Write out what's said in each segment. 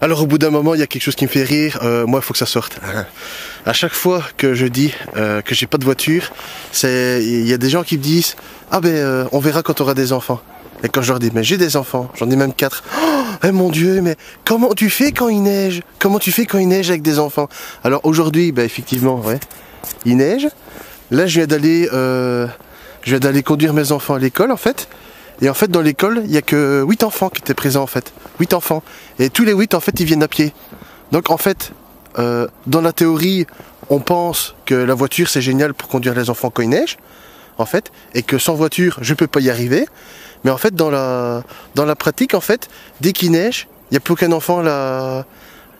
Alors au bout d'un moment, il y a quelque chose qui me fait rire, moi il faut que ça sorte. À chaque fois que je dis que j'ai pas de voiture, il y a des gens qui me disent « Ah ben on verra quand tu auras des enfants ». Et quand je leur dis « Mais j'ai des enfants, j'en ai même 4 ». Oh mon Dieu, mais comment tu fais quand il neige? Comment tu fais quand il neige avec des enfants? Alors aujourd'hui, ben effectivement, ouais, il neige. Là je viens d'aller conduire mes enfants à l'école en fait. Et en fait, dans l'école, il n'y a que 8 enfants qui étaient présents en fait. 8 enfants. Et tous les 8, en fait, ils viennent à pied. Donc en fait, dans la théorie, on pense que la voiture, c'est génial pour conduire les enfants quand il neige, en fait. Et que sans voiture, je ne peux pas y arriver. Mais en fait, dans la pratique, en fait, dès qu'il neige, il n'y a plus aucun enfant là,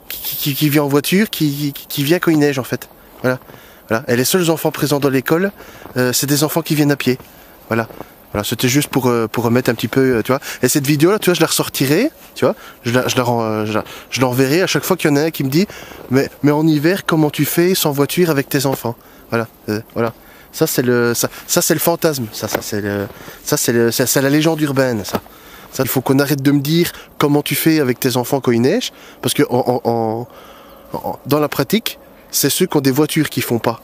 qui vient en voiture, qui vient quand il neige, en fait. Voilà. Voilà. Et les seuls enfants présents dans l'école, c'est des enfants qui viennent à pied. Voilà. Voilà, c'était juste pour remettre un petit peu, tu vois. Et cette vidéo-là, tu vois, je la ressortirai, tu vois. Je l'enverrai à chaque fois qu'il y en a un qui me dit, mais en hiver, comment tu fais sans voiture avec tes enfants? Voilà, voilà. Ça c'est le fantasme. Ça c'est la légende urbaine. Ça, il faut qu'on arrête de me dire comment tu fais avec tes enfants quand il neige, parce que dans la pratique, c'est ceux qui ont des voitures qui font pas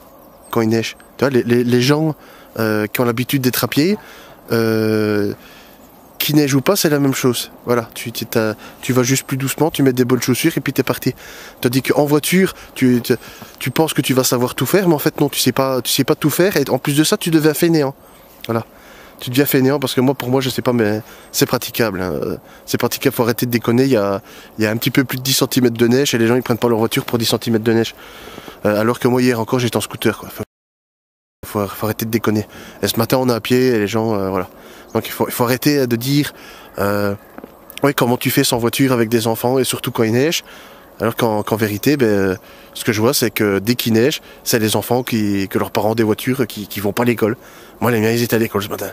quand il neige. Tu vois, les gens qui ont l'habitude d'être à pied. Qui neige ou pas, c'est la même chose. Voilà, tu vas juste plus doucement, tu mets des bonnes chaussures et puis t'es parti. Tandis qu'en voiture, tu penses que tu vas savoir tout faire, mais en fait non, tu sais pas tout faire. Et en plus de ça, tu deviens fainéant. Voilà, tu deviens fainéant parce que pour moi, je sais pas, mais c'est praticable. Hein. C'est praticable. Faut arrêter de déconner. Il y a un petit peu plus de 10 cm de neige et les gens ils prennent pas leur voiture pour 10 cm de neige. Alors que moi hier encore, j'étais en scooter, quoi. Faut arrêter de déconner. Et ce matin, on est à pied et les gens, voilà. Donc il faut arrêter de dire, oui, comment tu fais sans voiture avec des enfants et surtout quand il neige. Alors qu'en vérité, ben, ce que je vois, c'est que dès qu'il neige, c'est les enfants que leurs parents ont des voitures qui vont pas à l'école. Moi, les miens, ils étaient à l'école ce matin.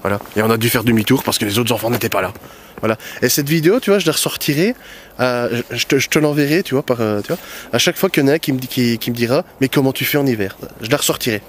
Voilà. Et on a dû faire demi-tour parce que les autres enfants n'étaient pas là. Voilà. Et cette vidéo, tu vois, je la ressortirai, je te l'enverrai, tu vois, tu vois, à chaque fois qu'il y en a un qui me dira, mais comment tu fais en hiver? Je la ressortirai.